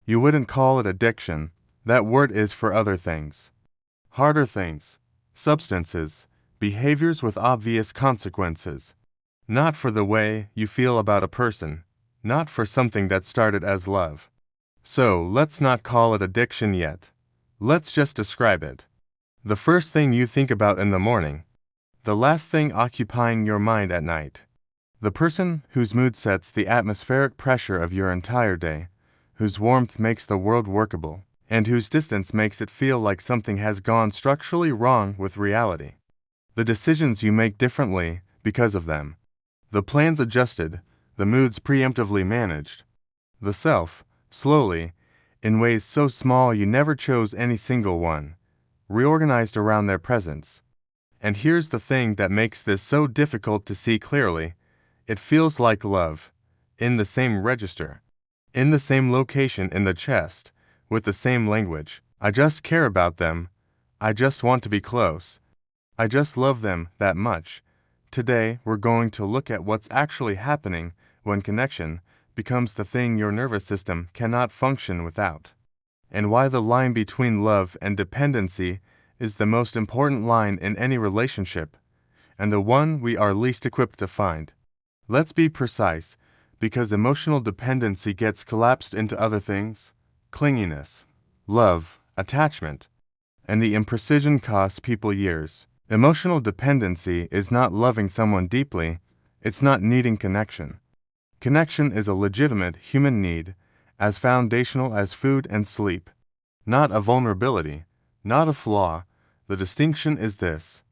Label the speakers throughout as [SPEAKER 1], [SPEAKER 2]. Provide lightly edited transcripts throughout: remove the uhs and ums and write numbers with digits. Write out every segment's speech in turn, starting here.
[SPEAKER 1] You wouldn't call it addiction. That word is for other things. Harder things. Substances. Behaviors with obvious consequences. Not for the way you feel about a person. Not for something that started as love. So, let's not call it addiction yet. Let's just describe it. The first thing you think about in the morning. The last thing occupying your mind at night. The person whose mood sets the atmospheric pressure of your entire day, whose warmth makes the world workable, and whose distance makes it feel like something has gone structurally wrong with reality. The decisions you make differently because of them. The plans adjusted, the moods preemptively managed. The self, slowly, in ways so small you never chose any single one, reorganized around their presence. And here's the thing that makes this so difficult to see clearly. It feels like love, in the same register, in the same location in the chest, with the same language. I just care about them. I just want to be close. I just love them that much. Today, we're going to look at what's actually happening when connection becomes the thing your nervous system cannot function without, and why the line between love and dependency is the most important line in any relationship, and the one we are least equipped to find. Let's be precise, because emotional dependency gets collapsed into other things: clinginess, love, attachment, and the imprecision costs people years. Emotional dependency is not loving someone deeply, it's not needing connection. Connection is a legitimate human need, as foundational as food and sleep. Not a vulnerability, not a flaw. The distinction is this.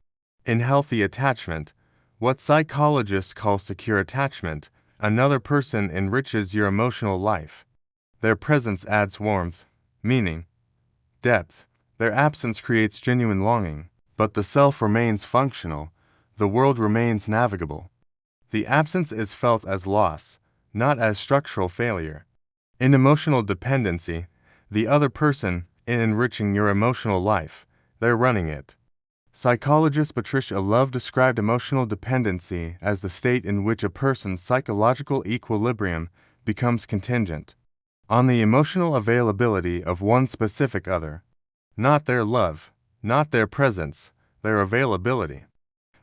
[SPEAKER 1] In healthy attachment, what psychologists call secure attachment, another person enriches your emotional life. Their presence adds warmth, meaning, depth. Their absence creates genuine longing. But the self remains functional, the world remains navigable. The absence is felt as loss, not as structural failure. In emotional dependency, the other person is enriching your emotional life, they're running it. Psychologist Patricia Love described emotional dependency as the state in which a person's psychological equilibrium becomes contingent on the emotional availability of one specific other. Not their love, not their presence, their availability.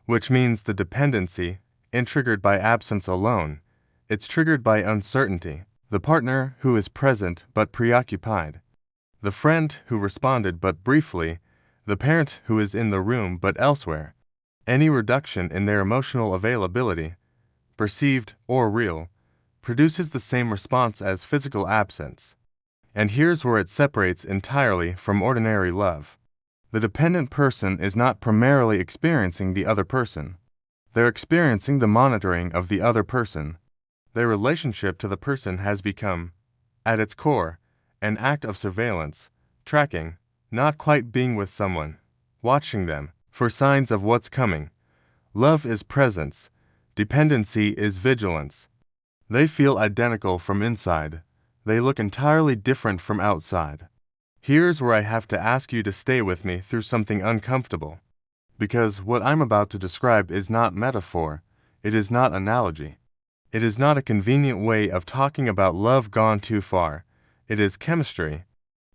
[SPEAKER 1] Which means the dependency isn't triggered by absence alone, it's triggered by uncertainty. The partner who is present but preoccupied. The friend who responded but briefly. The parent who is in the room but elsewhere. Any reduction in their emotional availability, perceived or real, produces the same response as physical absence. And here's where it separates entirely from ordinary love. The dependent person is not primarily experiencing the other person. They're experiencing the monitoring of the other person. Their relationship to the person has become, at its core, an act of surveillance, tracking, not quite being with someone, watching them for signs of what's coming. Love is presence, dependency is vigilance. They feel identical from inside. They look entirely different from outside. Here's where I have to ask you to stay with me through something uncomfortable. Because what I'm about to describe is not metaphor, it is not analogy. It is not a convenient way of talking about love gone too far. It is chemistry.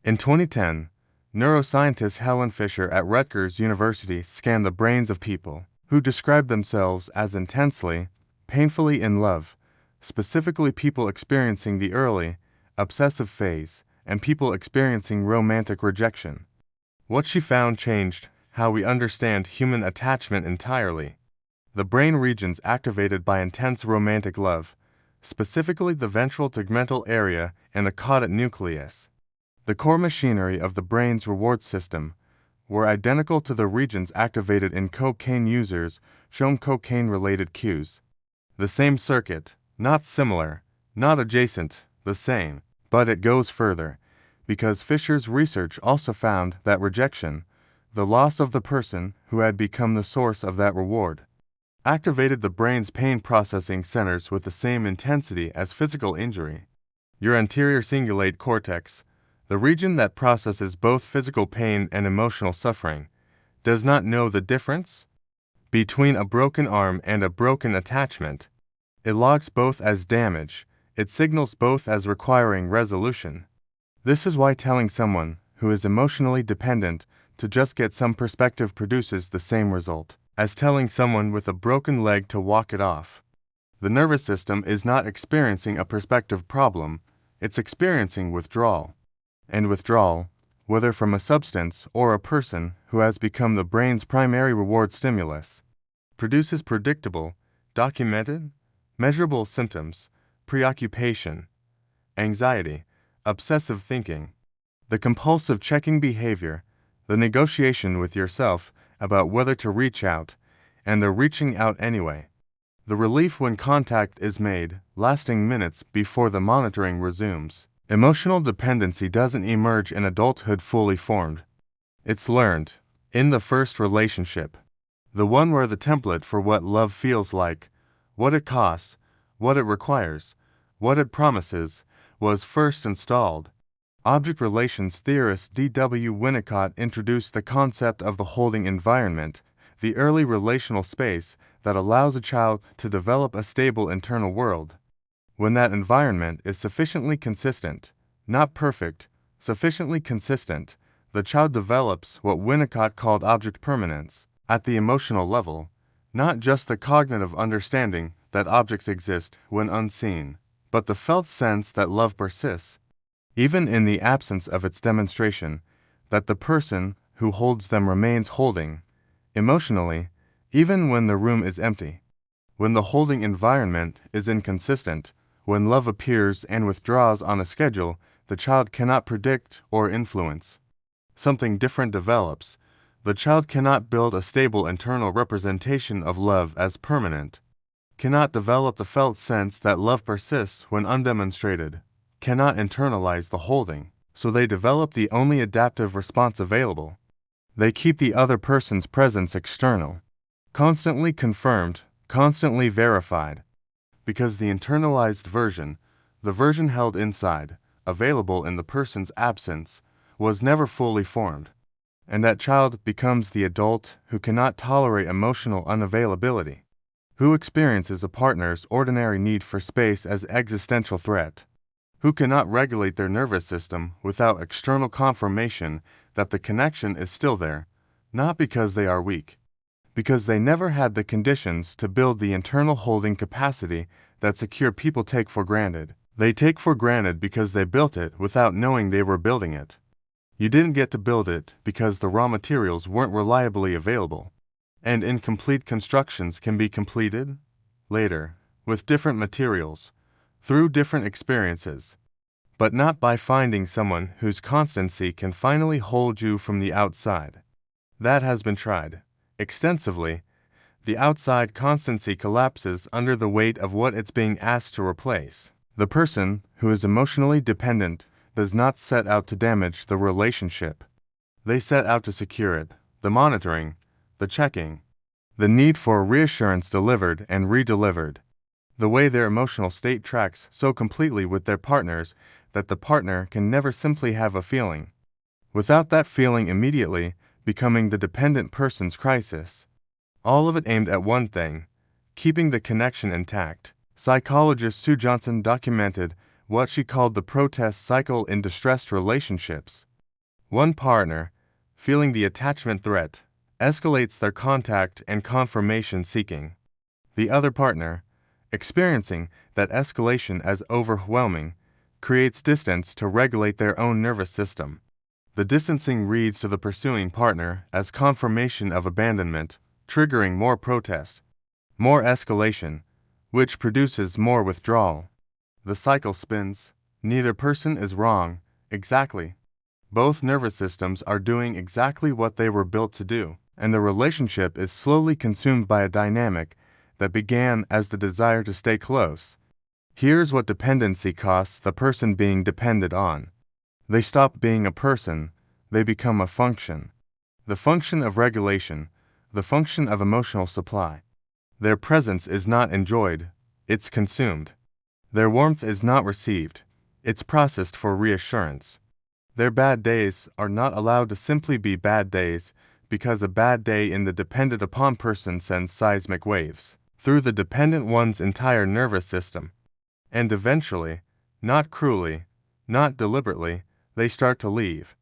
[SPEAKER 1] In 2010, neuroscientist Helen Fisher at Rutgers University scanned the brains of people who described themselves as intensely, painfully in love, specifically people experiencing the early, obsessive phase, and people experiencing romantic rejection. What she found changed how we understand human attachment entirely. The brain regions activated by intense romantic love, specifically the ventral tegmental area and the caudate nucleus, the core machinery of the brain's reward system, were identical to the regions activated in cocaine users shown cocaine-related cues. The same circuit, not similar, not adjacent, the same. But it goes further, because Fisher's research also found that rejection, the loss of the person who had become the source of that reward, activated the brain's pain processing centers with the same intensity as physical injury. Your anterior cingulate cortex, the region that processes both physical pain and emotional suffering, does not know the difference between a broken arm and a broken attachment. It logs both as damage, it signals both as requiring resolution. This is why telling someone who is emotionally dependent to just get some perspective produces the same result as telling someone with a broken leg to walk it off. The nervous system is not experiencing a perspective problem, it's experiencing withdrawal. And withdrawal, whether from a substance or a person who has become the brain's primary reward stimulus, produces predictable, documented, measurable symptoms: preoccupation, anxiety, obsessive thinking, the compulsive checking behavior, the negotiation with yourself about whether to reach out, and the reaching out anyway. The relief when contact is made, lasting minutes before the monitoring resumes. Emotional dependency doesn't emerge in adulthood fully formed. It's learned in the first relationship, the one where the template for what love feels like, what it costs, what it requires, what it promises, was first installed. Object relations theorist D.W. Winnicott introduced the concept of the holding environment, the early relational space that allows a child to develop a stable internal world. When that environment is sufficiently consistent, not perfect, sufficiently consistent, the child develops what Winnicott called object permanence, at the emotional level, not just the cognitive understanding that objects exist when unseen, but the felt sense that love persists, even in the absence of its demonstration, that the person who holds them remains holding, emotionally, even when the room is empty. When the holding environment is inconsistent, when love appears and withdraws on a schedule the child cannot predict or influence, something different develops. The child cannot build a stable internal representation of love as permanent, cannot develop the felt sense that love persists when undemonstrated, cannot internalize the holding, so they develop the only adaptive response available. They keep the other person's presence external, constantly confirmed, constantly verified, because the internalized version, the version held inside, available in the person's absence, was never fully formed. And that child becomes the adult who cannot tolerate emotional unavailability, who experiences a partner's ordinary need for space as existential threat, who cannot regulate their nervous system without external confirmation that the connection is still there, not because they are weak, because they never had the conditions to build the internal holding capacity that secure people take for granted. They take for granted because they built it without knowing they were building it. You didn't get to build it because the raw materials weren't reliably available, and incomplete constructions can be completed later, with different materials, through different experiences, but not by finding someone whose constancy can finally hold you from the outside. That has been tried extensively. The outside constancy collapses under the weight of what it's being asked to replace. The person who is emotionally dependent does not set out to damage the relationship. They set out to secure it, the monitoring, the checking, the need for reassurance delivered and redelivered. The way their emotional state tracks so completely with their partner's that the partner can never simply have a feeling, without that feeling immediately becoming the dependent person's crisis. All of it aimed at one thing: keeping the connection intact. Psychologist Sue Johnson documented what she called the protest cycle in distressed relationships. One partner, feeling the attachment threat, escalates their contact and confirmation seeking. The other partner, experiencing that escalation as overwhelming, creates distance to regulate their own nervous system. The distancing reads to the pursuing partner as confirmation of abandonment, triggering more protest, more escalation, which produces more withdrawal. The cycle spins. Neither person is wrong, exactly. Both nervous systems are doing exactly what they were built to do, and the relationship is slowly consumed by a dynamic that began as the desire to stay close. Here's what dependency costs the person being depended on. They stop being a person, they become a function. The function of regulation, the function of emotional supply. Their presence is not enjoyed, it's consumed. Their warmth is not received, it's processed for reassurance. Their bad days are not allowed to simply be bad days because a bad day in the dependent upon person sends seismic waves through the dependent one's entire nervous system. And eventually, not cruelly, not deliberately, they start to leave.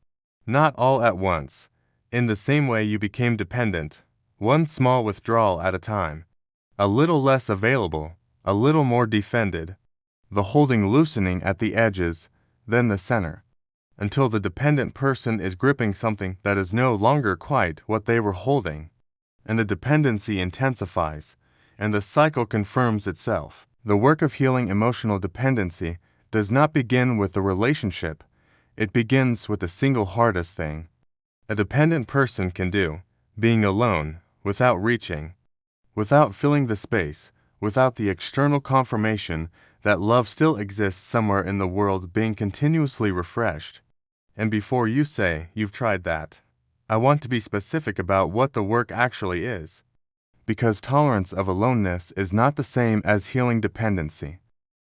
[SPEAKER 1] Not all at once. In the same way you became dependent, one small withdrawal at a time. A little less available, a little more defended, the holding loosening at the edges, then the center, until the dependent person is gripping something that is no longer quite what they were holding, and the dependency intensifies, and the cycle confirms itself. The work of healing emotional dependency does not begin with the relationship, it begins with the single hardest thing a dependent person can do, being alone, without reaching, without filling the space, without the external confirmation that love still exists somewhere in the world being continuously refreshed. And before you say you've tried that, I want to be specific about what the work actually is. Because tolerance of aloneness is not the same as healing dependency.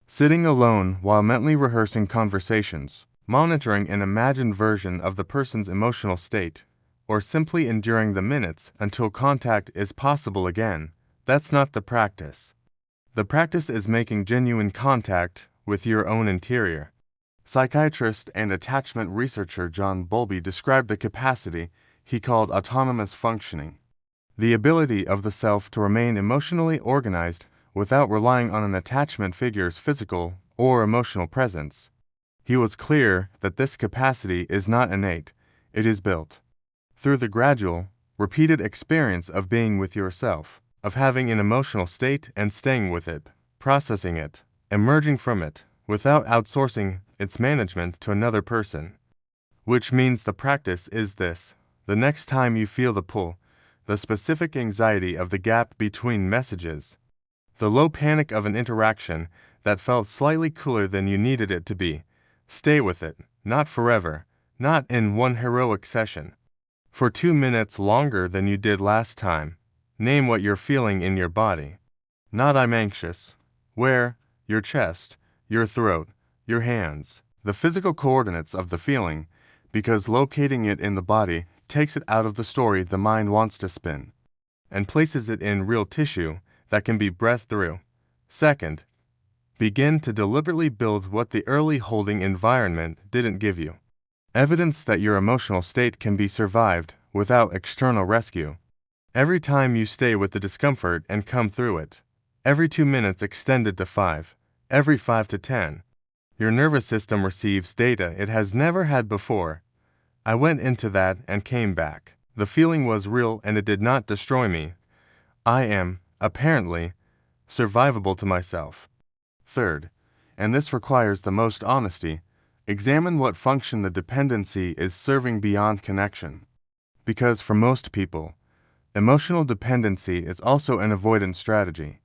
[SPEAKER 1] Sitting alone while mentally rehearsing conversations, monitoring an imagined version of the person's emotional state, or simply enduring the minutes until contact is possible again, that's not the practice. The practice is making genuine contact with your own interior. Psychiatrist and attachment researcher John Bowlby described the capacity he called autonomous functioning, the ability of the self to remain emotionally organized without relying on an attachment figure's physical or emotional presence. He was clear that this capacity is not innate, it is built. Through the gradual, repeated experience of being with yourself, of having an emotional state and staying with it, processing it, emerging from it, without outsourcing its management to another person. Which means the practice is this: the next time you feel the pull, the specific anxiety of the gap between messages, the low panic of an interaction that felt slightly cooler than you needed it to be, stay with it, not forever, not in one heroic session. For 2 minutes longer than you did last time, name what you're feeling in your body. Not I'm anxious. Where? Your chest, your throat, your hands, the physical coordinates of the feeling, because locating it in the body takes it out of the story the mind wants to spin, and places it in real tissue that can be breathed through. Second, begin to deliberately build what the early holding environment didn't give you. Evidence that your emotional state can be survived without external rescue. Every time you stay with the discomfort and come through it, every 2 minutes extended to 5, every 5 to 10, your nervous system receives data it has never had before. I went into that and came back. The feeling was real and it did not destroy me. I am, apparently, survivable to myself. Third, and this requires the most honesty, examine what function the dependency is serving beyond connection. Because for most people, emotional dependency is also an avoidance strategy.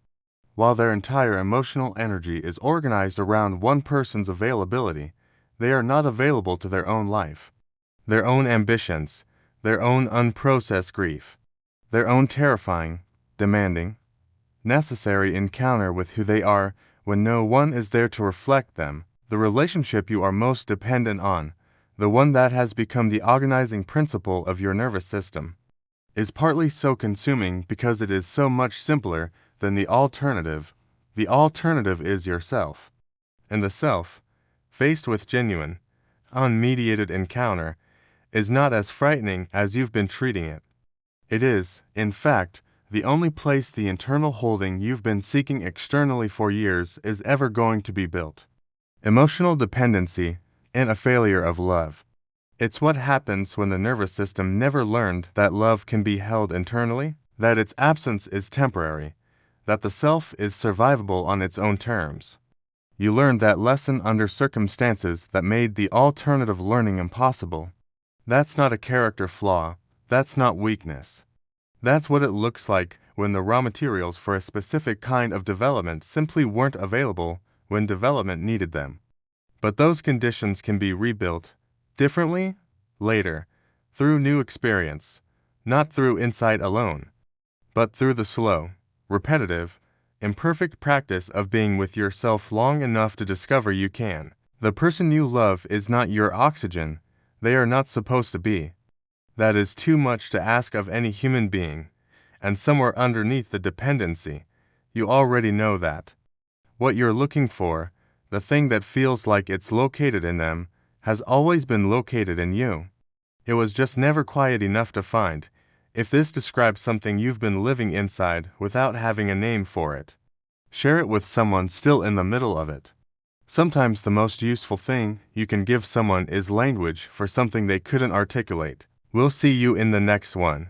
[SPEAKER 1] While their entire emotional energy is organized around one person's availability, they are not available to their own life, their own ambitions, their own unprocessed grief, their own terrifying, demanding, necessary encounter with who they are when no one is there to reflect them. The relationship you are most dependent on, the one that has become the organizing principle of your nervous system, is partly so consuming because it is so much simpler than the alternative. The alternative is yourself. And the self, faced with genuine, unmediated encounter, is not as frightening as you've been treating it. It is, in fact, the only place the internal holding you've been seeking externally for years is ever going to be built. Emotional dependency and a failure of love. It's what happens when the nervous system never learned that love can be held internally, that its absence is temporary, that the self is survivable on its own terms. You learned that lesson under circumstances that made the alternative learning impossible. That's not a character flaw, that's not weakness. That's what it looks like when the raw materials for a specific kind of development simply weren't available when development needed them. But those conditions can be rebuilt differently later, through new experience, not through insight alone, but through the slow, repetitive, imperfect practice of being with yourself long enough to discover you can. The person you love is not your oxygen, they are not supposed to be. That is too much to ask of any human being, and somewhere underneath the dependency, you already know that. What you're looking for, the thing that feels like it's located in them, has always been located in you. It was just never quiet enough to find. If this describes something you've been living inside without having a name for it, share it with someone still in the middle of it. Sometimes the most useful thing you can give someone is language for something they couldn't articulate. We'll see you in the next one.